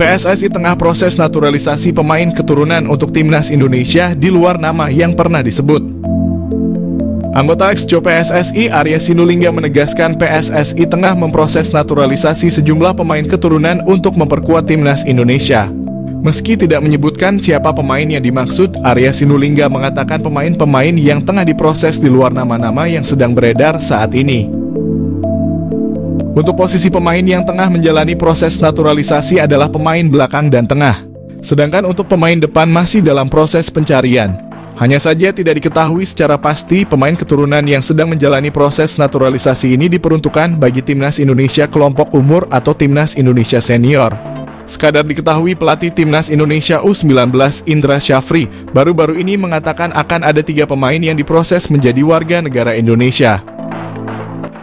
PSSI tengah proses naturalisasi pemain keturunan untuk timnas Indonesia di luar nama yang pernah disebut. Anggota Exco PSSI Arya Sinulinga menegaskan PSSI tengah memproses naturalisasi sejumlah pemain keturunan untuk memperkuat timnas Indonesia. Meski tidak menyebutkan siapa pemain yang dimaksud, Arya Sinulinga mengatakan pemain-pemain yang tengah diproses di luar nama-nama yang sedang beredar saat ini. Untuk posisi pemain yang tengah menjalani proses naturalisasi adalah pemain belakang dan tengah. Sedangkan untuk pemain depan masih dalam proses pencarian. Hanya saja tidak diketahui secara pasti pemain keturunan yang sedang menjalani proses naturalisasi ini diperuntukkan bagi timnas Indonesia kelompok umur atau timnas Indonesia senior. Sekadar diketahui pelatih timnas Indonesia U19 Indra Syafri baru-baru ini mengatakan akan ada 3 pemain yang diproses menjadi warga negara Indonesia.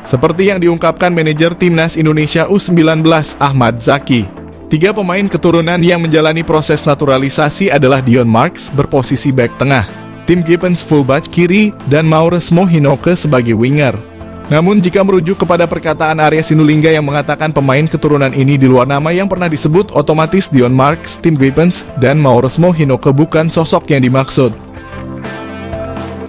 Seperti yang diungkapkan manajer timnas Indonesia U19 Ahmad Zaki, 3 pemain keturunan yang menjalani proses naturalisasi adalah Dion Marks berposisi bek tengah, Tim Gibbons fullback kiri, dan Mauresmo Hinoke sebagai winger. Namun jika merujuk kepada perkataan Arya Sinulinga yang mengatakan pemain keturunan ini di luar nama yang pernah disebut, otomatis Dion Marks, Tim Gibbons, dan Mauresmo Hinoke bukan sosok yang dimaksud.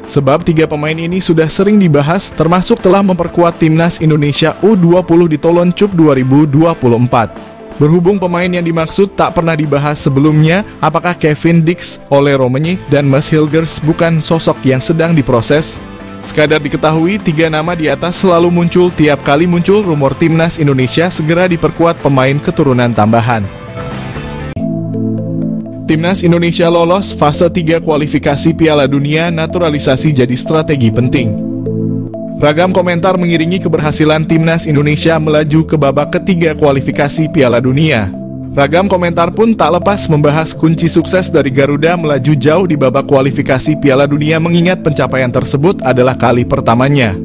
Sebab 3 pemain ini sudah sering dibahas, termasuk telah memperkuat timnas Indonesia U20 di Toulon Cup 2024. Berhubung pemain yang dimaksud tak pernah dibahas sebelumnya, apakah Kevin Dix, Ole Romani, dan Mads Hilgers bukan sosok yang sedang diproses? Sekadar diketahui, 3 nama di atas selalu muncul tiap kali muncul rumor timnas Indonesia segera diperkuat pemain keturunan tambahan. Timnas Indonesia lolos fase 3 kualifikasi Piala Dunia, naturalisasi jadi strategi penting. Ragam komentar mengiringi keberhasilan timnas Indonesia melaju ke babak ketiga kualifikasi Piala Dunia. Ragam komentar pun tak lepas membahas kunci sukses dari Garuda melaju jauh di babak kualifikasi Piala Dunia, mengingat pencapaian tersebut adalah kali pertamanya.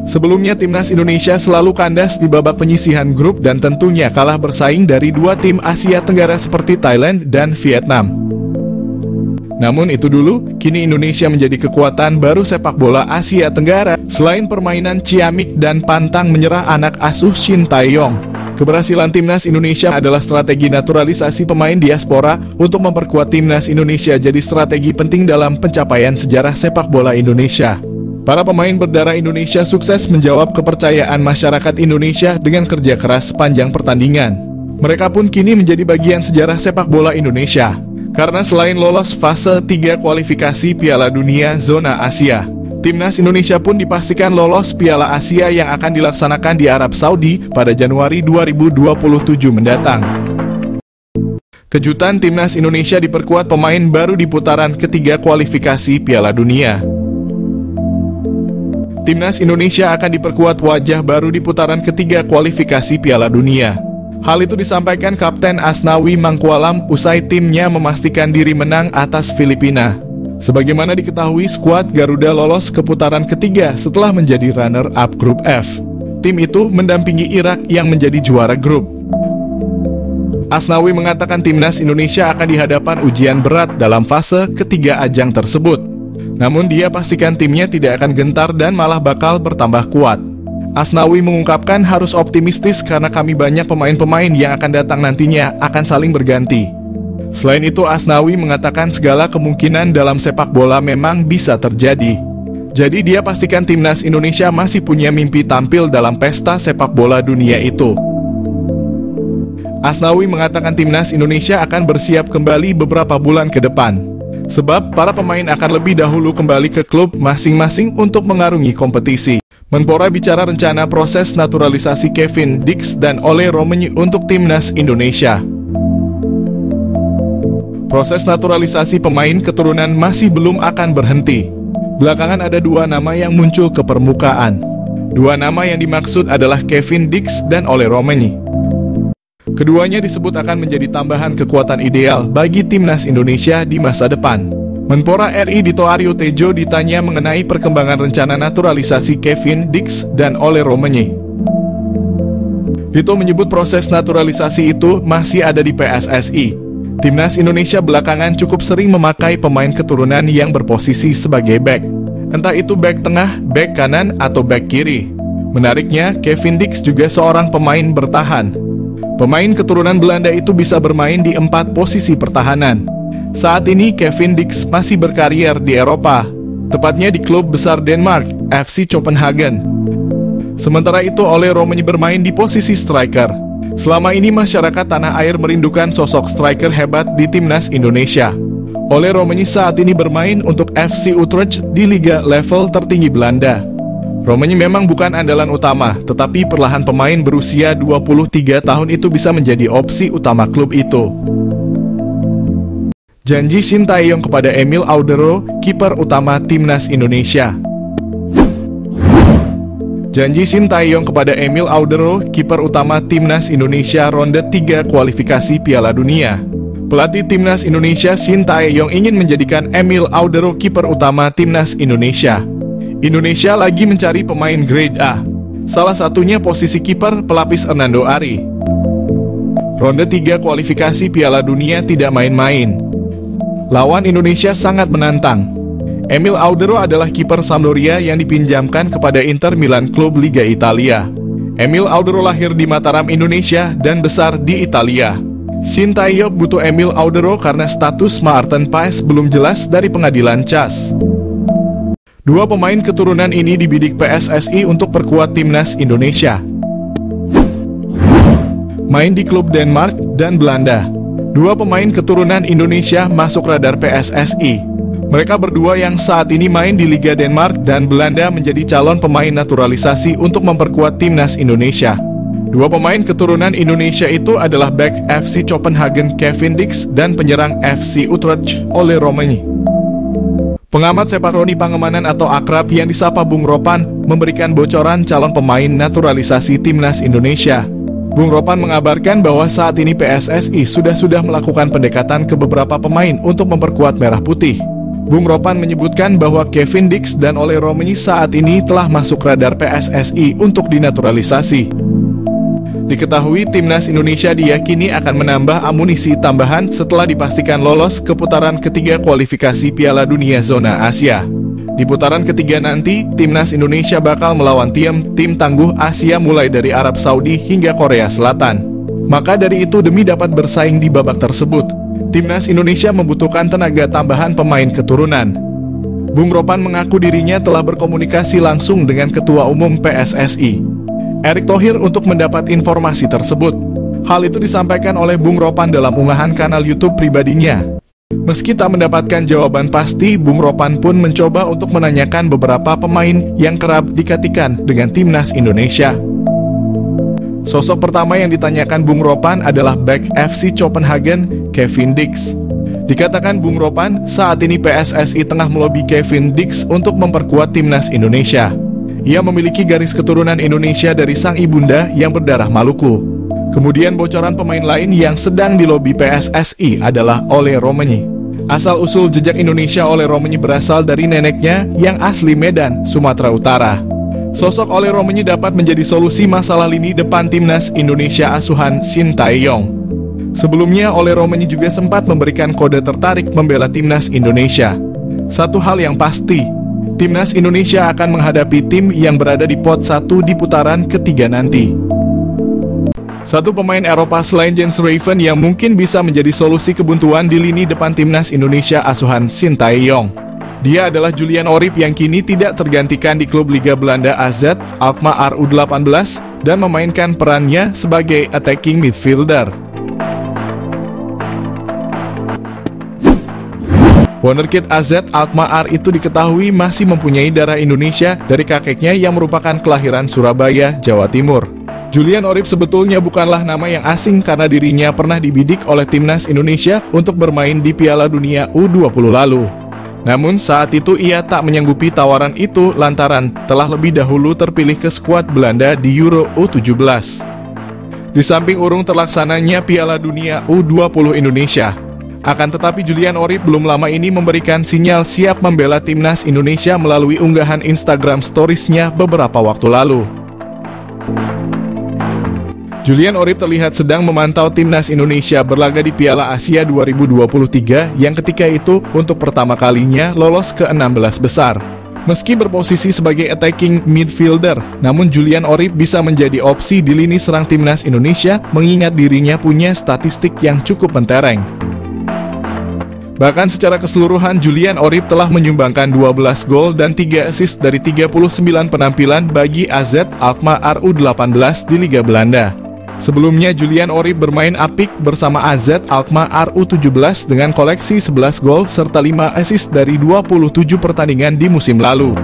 Sebelumnya timnas Indonesia selalu kandas di babak penyisihan grup dan tentunya kalah bersaing dari 2 tim Asia Tenggara seperti Thailand dan Vietnam. Namun itu dulu, kini Indonesia menjadi kekuatan baru sepak bola Asia Tenggara. Selain permainan ciamik dan pantang menyerah anak asuh Shin Tae-yong, keberhasilan timnas Indonesia adalah strategi naturalisasi pemain diaspora untuk memperkuat timnas Indonesia jadi strategi penting dalam pencapaian sejarah sepak bola Indonesia. Para pemain berdarah Indonesia sukses menjawab kepercayaan masyarakat Indonesia dengan kerja keras sepanjang pertandingan. Mereka pun kini menjadi bagian sejarah sepak bola Indonesia. Karena selain lolos fase 3 kualifikasi Piala Dunia zona Asia, timnas Indonesia pun dipastikan lolos Piala Asia yang akan dilaksanakan di Arab Saudi pada Januari 2027 mendatang. Kejutan timnas Indonesia diperkuat pemain baru di putaran ketiga kualifikasi Piala Dunia. Timnas Indonesia akan diperkuat wajah baru di putaran ketiga kualifikasi Piala Dunia. Hal itu disampaikan Kapten Asnawi Mangkualam usai timnya memastikan diri menang atas Filipina. Sebagaimana diketahui, skuad Garuda lolos ke putaran ketiga setelah menjadi runner-up grup F. Tim itu mendampingi Irak yang menjadi juara grup. Asnawi mengatakan timnas Indonesia akan dihadapan ujian berat dalam fase ketiga ajang tersebut. Namun dia pastikan timnya tidak akan gentar dan malah bakal bertambah kuat. Asnawi mengungkapkan harus optimistis karena kami banyak pemain-pemain yang akan datang nantinya akan saling berganti. Selain itu, Asnawi mengatakan segala kemungkinan dalam sepak bola memang bisa terjadi. Jadi dia pastikan timnas Indonesia masih punya mimpi tampil dalam pesta sepak bola dunia itu. Asnawi mengatakan timnas Indonesia akan bersiap kembali beberapa bulan ke depan. Sebab para pemain akan lebih dahulu kembali ke klub masing-masing untuk mengarungi kompetisi. Menpora bicara rencana proses naturalisasi Kevin Dix dan Ole Romani untuk timnas Indonesia. Proses naturalisasi pemain keturunan masih belum akan berhenti. Belakangan ada 2 nama yang muncul ke permukaan. 2 nama yang dimaksud adalah Kevin Dix dan Ole Romani. Keduanya disebut akan menjadi tambahan kekuatan ideal bagi timnas Indonesia di masa depan. Menpora RI Dito Aryo Tejo ditanya mengenai perkembangan rencana naturalisasi Kevin Dix dan Ole Romani. Dito menyebut proses naturalisasi itu masih ada di PSSI. Timnas Indonesia belakangan cukup sering memakai pemain keturunan yang berposisi sebagai bek. Entah itu bek tengah, bek kanan, atau bek kiri. Menariknya, Kevin Dix juga seorang pemain bertahan. Pemain keturunan Belanda itu bisa bermain di 4 posisi pertahanan. Saat ini Kevin Dix masih berkarier di Eropa, tepatnya di klub besar Denmark, FC Copenhagen. Sementara itu Ole Roemeny bermain di posisi striker. Selama ini masyarakat tanah air merindukan sosok striker hebat di timnas Indonesia. Ole Roemeny saat ini bermain untuk FC Utrecht di liga level tertinggi Belanda. Roemeny memang bukan andalan utama, tetapi perlahan pemain berusia 23 tahun itu bisa menjadi opsi utama klub itu. Janji Shin Tae-yong kepada Emil Audero, kiper utama timnas Indonesia. Janji Shin Tae-yong kepada Emil Audero, kiper utama timnas Indonesia ronde 3 kualifikasi Piala Dunia. Pelatih timnas Indonesia Shin Tae-yong ingin menjadikan Emil Audero kiper utama timnas Indonesia. Indonesia lagi mencari pemain grade A. Salah satunya posisi kiper pelapis Hernando Ari. Ronde 3 kualifikasi Piala Dunia tidak main-main. Lawan Indonesia sangat menantang. Emil Audero adalah kiper Sampdoria yang dipinjamkan kepada Inter Milan klub Liga Italia. Emil Audero lahir di Mataram, Indonesia dan besar di Italia. Shin Tae-yong butuh Emil Audero karena status Maarten Paes belum jelas dari pengadilan CAS. Dua pemain keturunan ini dibidik PSSI untuk perkuat timnas Indonesia. Main di klub Denmark dan Belanda. Dua pemain keturunan Indonesia masuk radar PSSI. Mereka berdua yang saat ini main di Liga Denmark dan Belanda menjadi calon pemain naturalisasi untuk memperkuat timnas Indonesia. Dua pemain keturunan Indonesia itu adalah bek FC Copenhagen Kevin Dix dan penyerang FC Utrecht Ole Roemeny. Pengamat sepak Roni Pangemanan atau akrab yang disapa Bung Ropan memberikan bocoran calon pemain naturalisasi timnas Indonesia. Bung Ropan mengabarkan bahwa saat ini PSSI sudah melakukan pendekatan ke beberapa pemain untuk memperkuat Merah Putih. Bung Ropan menyebutkan bahwa Kevin Dix dan Ole Roemeny saat ini telah masuk radar PSSI untuk dinaturalisasi. Diketahui timnas Indonesia diyakini akan menambah amunisi tambahan setelah dipastikan lolos ke putaran ketiga kualifikasi Piala Dunia Zona Asia. Di putaran ketiga nanti, timnas Indonesia bakal melawan tim tangguh Asia mulai dari Arab Saudi hingga Korea Selatan. Maka dari itu demi dapat bersaing di babak tersebut, timnas Indonesia membutuhkan tenaga tambahan pemain keturunan. Bung Ropan mengaku dirinya telah berkomunikasi langsung dengan Ketua Umum PSSI, Erick Thohir, untuk mendapat informasi tersebut. Hal itu disampaikan oleh Bung Ropan dalam unggahan kanal YouTube pribadinya. Meski tak mendapatkan jawaban pasti, Bung Ropan pun mencoba untuk menanyakan beberapa pemain yang kerap dikaitkan dengan timnas Indonesia. Sosok pertama yang ditanyakan Bung Ropan adalah bek FC Copenhagen, Kevin Dix. Dikatakan Bung Ropan, saat ini PSSI tengah melobi Kevin Dix untuk memperkuat timnas Indonesia. Ia memiliki garis keturunan Indonesia dari sang ibunda yang berdarah Maluku. Kemudian bocoran pemain lain yang sedang dilobi PSSI adalah Ole Roemeny. Asal-usul jejak Indonesia Ole Roemeny berasal dari neneknya yang asli Medan, Sumatera Utara. Sosok Ole Roemeny dapat menjadi solusi masalah lini depan timnas Indonesia asuhan Shin Tae-yong. Sebelumnya Ole Roemeny juga sempat memberikan kode tertarik membela timnas Indonesia. Satu hal yang pasti, timnas Indonesia akan menghadapi tim yang berada di pot 1 di putaran ketiga nanti. Satu pemain Eropa selain Jens Raven yang mungkin bisa menjadi solusi kebuntuan di lini depan timnas Indonesia asuhan Shin Tae-yong. Dia adalah Julian Orip yang kini tidak tergantikan di klub Liga Belanda AZ Alkmaar U18 dan memainkan perannya sebagai attacking midfielder. Wonderkid AZ Alkmaar itu diketahui masih mempunyai darah Indonesia dari kakeknya yang merupakan kelahiran Surabaya, Jawa Timur. Julian Orip sebetulnya bukanlah nama yang asing karena dirinya pernah dibidik oleh timnas Indonesia untuk bermain di Piala Dunia U20 lalu. Namun saat itu ia tak menyanggupi tawaran itu lantaran telah lebih dahulu terpilih ke skuad Belanda di Euro U17. Di samping urung terlaksananya Piala Dunia U20 Indonesia, akan tetapi Julian Orip belum lama ini memberikan sinyal siap membela timnas Indonesia melalui unggahan Instagram Stories-nya beberapa waktu lalu. Julian Orip terlihat sedang memantau timnas Indonesia berlaga di Piala Asia 2023 yang ketika itu untuk pertama kalinya lolos ke 16 besar. Meski berposisi sebagai attacking midfielder, namun Julian Orip bisa menjadi opsi di lini serang timnas Indonesia mengingat dirinya punya statistik yang cukup mentereng. Bahkan secara keseluruhan Julian Orip telah menyumbangkan 12 gol dan 3 assist dari 39 penampilan bagi AZ Alkmaar U18 di Liga Belanda. Sebelumnya Julian Orip bermain apik bersama AZ Alkmaar U17 dengan koleksi 11 gol serta 5 assist dari 27 pertandingan di musim lalu.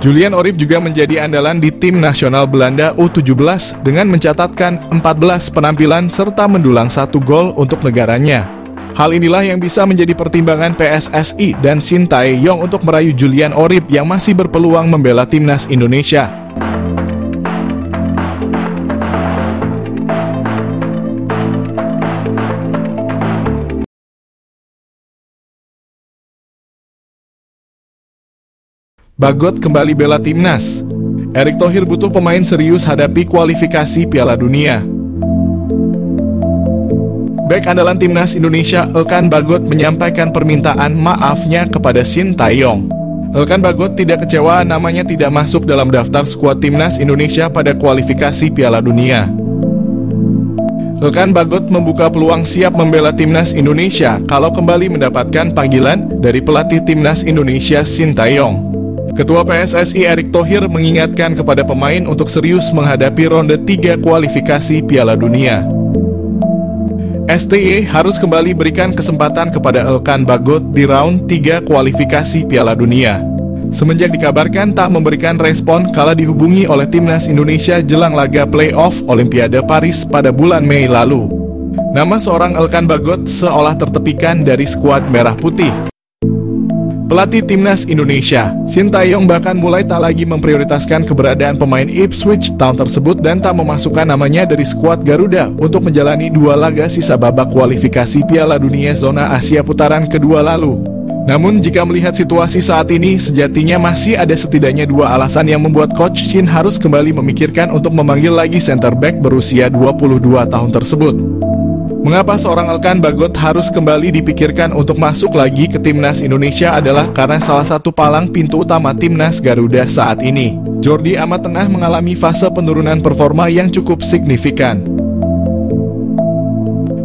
Julian Orip juga menjadi andalan di tim nasional Belanda U17 dengan mencatatkan 14 penampilan serta mendulang 1 gol untuk negaranya. Hal inilah yang bisa menjadi pertimbangan PSSI dan Shin Tae-yong untuk merayu Julian Orip yang masih berpeluang membela timnas Indonesia. Bagot kembali bela timnas. Erick Thohir butuh pemain serius hadapi kualifikasi Piala Dunia. Bek andalan timnas Indonesia Elkan Bagot menyampaikan permintaan maafnya kepada Shin Tae-yong. Elkan Bagot tidak kecewa namanya tidak masuk dalam daftar skuad timnas Indonesia pada kualifikasi Piala Dunia. Elkan Bagot membuka peluang siap membela timnas Indonesia kalau kembali mendapatkan panggilan dari pelatih timnas Indonesia Shin Tae-yong. Ketua PSSI Erick Thohir mengingatkan kepada pemain untuk serius menghadapi ronde 3 kualifikasi Piala Dunia. STY harus kembali berikan kesempatan kepada Elkan Bagot di round 3 kualifikasi Piala Dunia. Semenjak dikabarkan tak memberikan respon kala dihubungi oleh timnas Indonesia jelang laga play-off Olimpiade Paris pada bulan Mei lalu. Nama seorang Elkan Bagot seolah tertepikan dari skuad merah putih. Pelatih timnas Indonesia, Shin Tae-yong bahkan mulai tak lagi memprioritaskan keberadaan pemain Ipswich Town tersebut dan tak memasukkan namanya dari skuad Garuda untuk menjalani 2 laga sisa babak kualifikasi Piala Dunia zona Asia putaran kedua lalu. Namun jika melihat situasi saat ini, sejatinya masih ada setidaknya 2 alasan yang membuat Coach Shin harus kembali memikirkan untuk memanggil lagi center back berusia 22 tahun tersebut. Mengapa seorang Elkan Bagot harus kembali dipikirkan untuk masuk lagi ke timnas Indonesia adalah karena salah satu palang pintu utama timnas Garuda saat ini. Jordi Amat tengah mengalami fase penurunan performa yang cukup signifikan.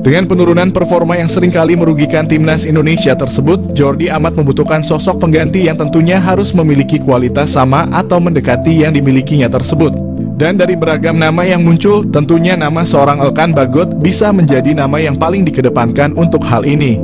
Dengan penurunan performa yang seringkali merugikan timnas Indonesia tersebut, Jordi Amat membutuhkan sosok pengganti yang tentunya harus memiliki kualitas sama atau mendekati yang dimilikinya tersebut. Dan dari beragam nama yang muncul, tentunya nama seorang Elkan Bagot bisa menjadi nama yang paling dikedepankan untuk hal ini.